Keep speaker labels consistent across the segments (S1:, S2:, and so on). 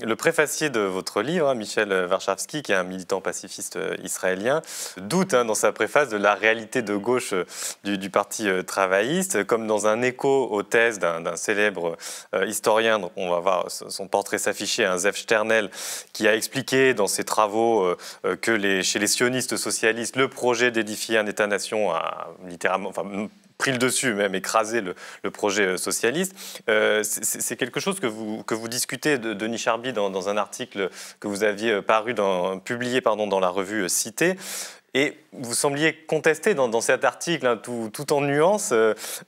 S1: Le préfacier de votre livre, Michel Warshawski, qui est un militant pacifiste israélien, doute dans sa préface de la réalité de gauche du Parti travailliste, comme dans un écho aux thèses d'un célèbre historien, donc on va voir son portrait s'afficher, un Zev Sternel, qui a expliqué dans ses travaux que chez les sionistes socialistes, le projet d'édifier un État-nation a littéralement... pris le dessus, même écrasé le projet socialiste. C'est quelque chose que vous discutez, Denis Charby, dans un article que vous aviez publié dans la revue Cité. Et vous sembliez contester dans cet article, tout en nuances,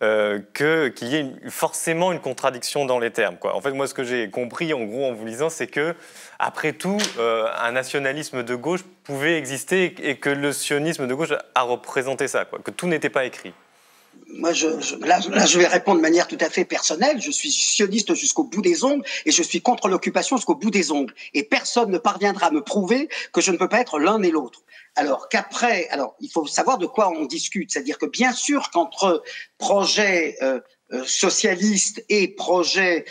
S1: qu'il y ait forcément une contradiction dans les termes, quoi. En fait, moi, ce que j'ai compris, en gros, en vous lisant, c'est que, après tout, un nationalisme de gauche pouvait exister et que le sionisme de gauche a représenté ça, quoi, que tout n'était pas écrit.
S2: Moi, là, je vais répondre de manière tout à fait personnelle. Je suis sioniste jusqu'au bout des ongles et je suis contre l'occupation jusqu'au bout des ongles. Et personne ne parviendra à me prouver que je ne peux pas être l'un et l'autre. Alors, il faut savoir de quoi on discute. C'est-à-dire que bien sûr qu'entre projet socialiste et projet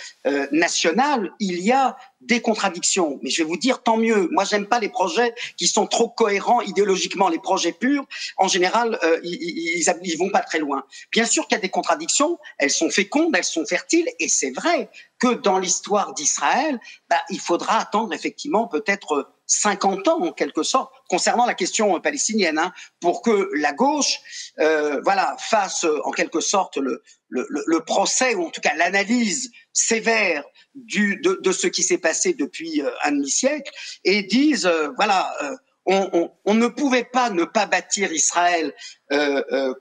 S2: national, il y a des contradictions. Mais je vais vous dire, tant mieux. Moi, j'aime pas les projets qui sont trop cohérents idéologiquement. Les projets purs, en général, ils vont pas très loin. Bien sûr qu'il y a des contradictions. Elles sont fécondes, elles sont fertiles. Et c'est vrai que dans l'histoire d'Israël, il faudra attendre effectivement peut-être 50 ans, en quelque sorte, concernant la question palestinienne, pour que la gauche fasse en quelque sorte le procès, ou en tout cas l'analyse sévère de ce qui s'est passé depuis un demi-siècle, et dise, on ne pouvait pas ne pas bâtir Israël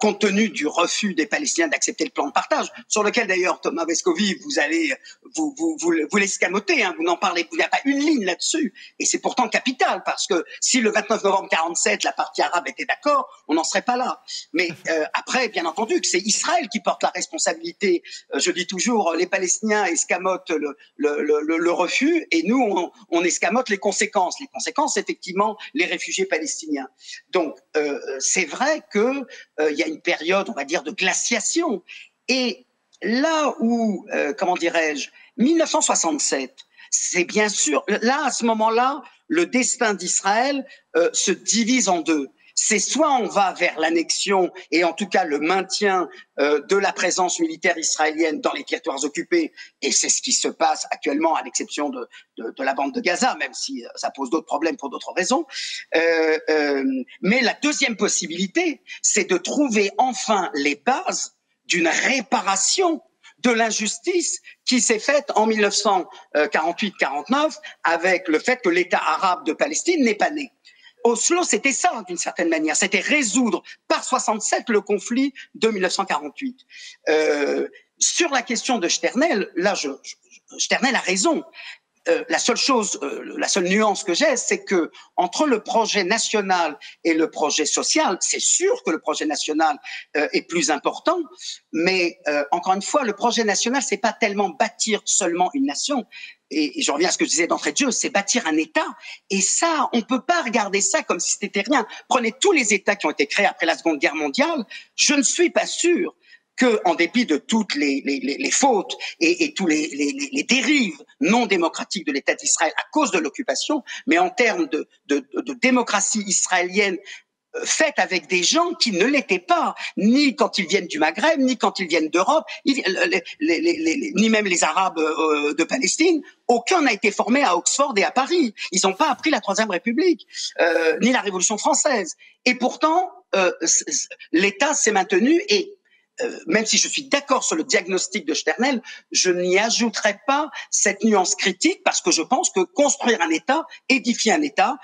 S2: compte tenu du refus des Palestiniens d'accepter le plan de partage, sur lequel d'ailleurs Thomas Vescovi, vous l'escamotez, vous n'en parlez, il n'y a pas une ligne là-dessus, et c'est pourtant capital, parce que si le 29 novembre 47 la partie arabe était d'accord, on n'en serait pas là. Mais après, bien entendu, que c'est Israël qui porte la responsabilité. Je dis toujours, les Palestiniens escamotent le refus, et nous on escamote les conséquences. Les conséquences, effectivement, les réfugiés palestiniens. Donc c'est vrai que il y a une période, on va dire, de glaciation. Et là où, 1967, c'est bien sûr, là, à ce moment-là, le destin d'Israël se divise en deux. C'est soit on va vers l'annexion et en tout cas le maintien de la présence militaire israélienne dans les territoires occupés, et c'est ce qui se passe actuellement à l'exception de la bande de Gaza, même si ça pose d'autres problèmes pour d'autres raisons. Mais la deuxième possibilité, c'est de trouver enfin les bases d'une réparation de l'injustice qui s'est faite en 1948-49 avec le fait que l'État arabe de Palestine n'est pas né. Oslo, c'était ça, d'une certaine manière. C'était résoudre par 67 le conflit de 1948. Sur la question de Sternel, là, Sternel a raison. La seule nuance que j'ai, c'est que entre le projet national et le projet social, c'est sûr que le projet national est plus important, mais encore une fois, le projet national, c'est pas tellement bâtir seulement une nation. Et je reviens à ce que je disais d'entrée de jeu, c'est bâtir un État. Et ça, on peut pas regarder ça comme si c'était rien. Prenez tous les États qui ont été créés après la Seconde Guerre mondiale, je ne suis pas sûr que, en dépit de toutes les fautes et tous les dérives non démocratiques de l'État d'Israël à cause de l'occupation, mais en termes de démocratie israélienne faite avec des gens qui ne l'étaient pas, ni quand ils viennent du Maghreb, ni quand ils viennent d'Europe, ni même les Arabes de Palestine. Aucun n'a été formé à Oxford et à Paris. Ils n'ont pas appris la Troisième République, ni la Révolution française. Et pourtant, l'État s'est maintenu, et même si je suis d'accord sur le diagnostic de Sternel, je n'y ajouterai pas cette nuance critique, parce que je pense que construire un État, édifier un État,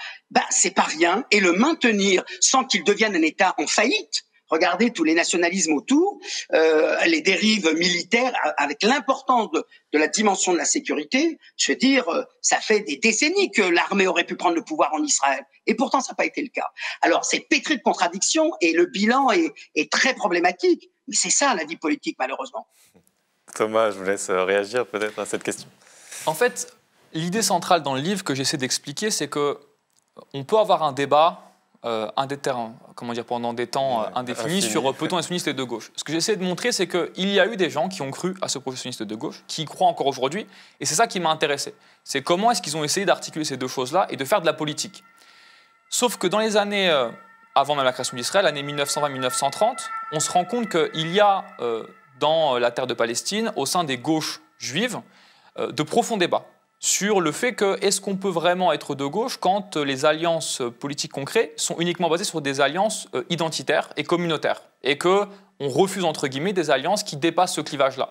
S2: c'est pas rien, et le maintenir sans qu'il devienne un État en faillite. Regardez tous les nationalismes autour, les dérives militaires, avec l'importance de la dimension de la sécurité. Je veux dire, ça fait des décennies que l'armée aurait pu prendre le pouvoir en Israël, et pourtant ça n'a pas été le cas. Alors c'est pétri de contradictions, et le bilan est très problématique. Mais c'est ça, la vie politique, malheureusement.
S1: Thomas, je vous laisse réagir peut-être à cette question.
S3: En fait, l'idée centrale dans le livre que j'essaie d'expliquer, c'est qu'on peut avoir un débat pendant des temps indéfinis sur peut-on être sioniste et de gauche. Ce que j'essaie de montrer, c'est qu'il y a eu des gens qui ont cru à ce projet sioniste de gauche, qui y croient encore aujourd'hui, et c'est ça qui m'a intéressé. C'est comment est-ce qu'ils ont essayé d'articuler ces deux choses-là et de faire de la politique. Sauf que dans les années avant même la création d'Israël, années 1920-1930, on se rend compte qu'il y a dans la terre de Palestine, au sein des gauches juives, de profonds débats sur le fait que est-ce qu'on peut vraiment être de gauche quand les alliances politiques qu'on crée sont uniquement basées sur des alliances identitaires et communautaires et qu'on refuse entre guillemets des alliances qui dépassent ce clivage-là.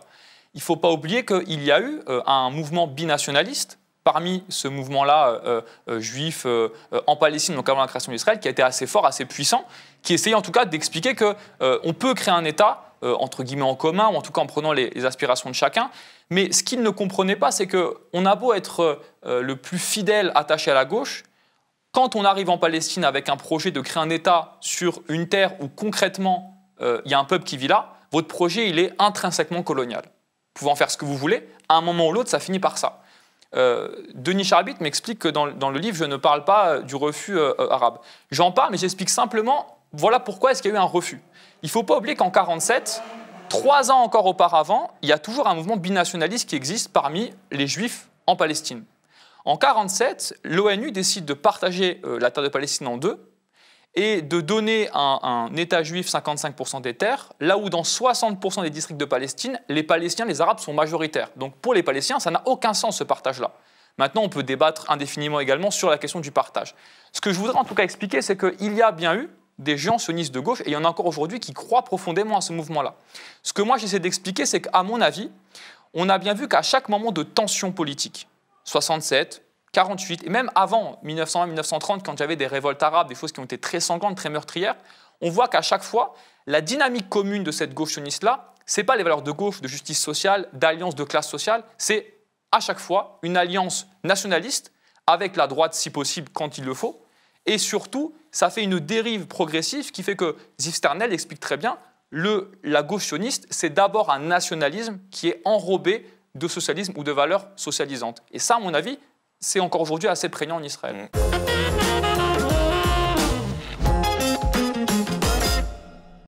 S3: Il ne faut pas oublier qu'il y a eu un mouvement binationaliste parmi ce mouvement-là juif en Palestine, donc avant la création d'Israël, qui a été assez fort, assez puissant, qui essayait en tout cas d'expliquer qu'on peut créer un État entre guillemets en commun, ou en tout cas en prenant les aspirations de chacun. Mais ce qu'ils ne comprenaient pas, c'est qu'on a beau être le plus fidèle attaché à la gauche, quand on arrive en Palestine avec un projet de créer un État sur une terre où concrètement il y a un peuple qui vit là, votre projet il est intrinsèquement colonial. Vous pouvez en faire ce que vous voulez, à un moment ou l'autre ça finit par ça. Denis Charbit m'explique que dans le livre, je ne parle pas du refus arabe. J'en parle, mais j'explique simplement, voilà pourquoi est-ce qu'il y a eu un refus. Il ne faut pas oublier qu'en 1947, 3 ans encore auparavant, il y a toujours un mouvement binationaliste qui existe parmi les Juifs en Palestine. En 1947, l'ONU décide de partager la terre de Palestine en deux et de donner un État juif 55% des terres, là où dans 60% des districts de Palestine, les Palestiniens, les Arabes sont majoritaires. Donc pour les Palestiniens, ça n'a aucun sens ce partage-là. Maintenant, on peut débattre indéfiniment également sur la question du partage. Ce que je voudrais en tout cas expliquer, c'est qu'il y a bien eu des gens sionistes de gauche, et il y en a encore aujourd'hui qui croient profondément à ce mouvement-là. Ce que moi j'essaie d'expliquer, c'est qu'à mon avis, on a bien vu qu'à chaque moment de tension politique, 67, 48, et même avant 1920-1930, quand il y avait des révoltes arabes, des choses qui ont été très sanglantes, très meurtrières, on voit qu'à chaque fois, la dynamique commune de cette gauche sioniste-là, ce n'est pas les valeurs de gauche, de justice sociale, d'alliance de classe sociale, c'est à chaque fois une alliance nationaliste, avec la droite si possible quand il le faut, et surtout, ça fait une dérive progressive qui fait que Ziv Sternel explique très bien, la gauche sioniste, c'est d'abord un nationalisme qui est enrobé de socialisme ou de valeurs socialisantes. Et ça, à mon avis, c'est encore aujourd'hui assez prégnant en Israël.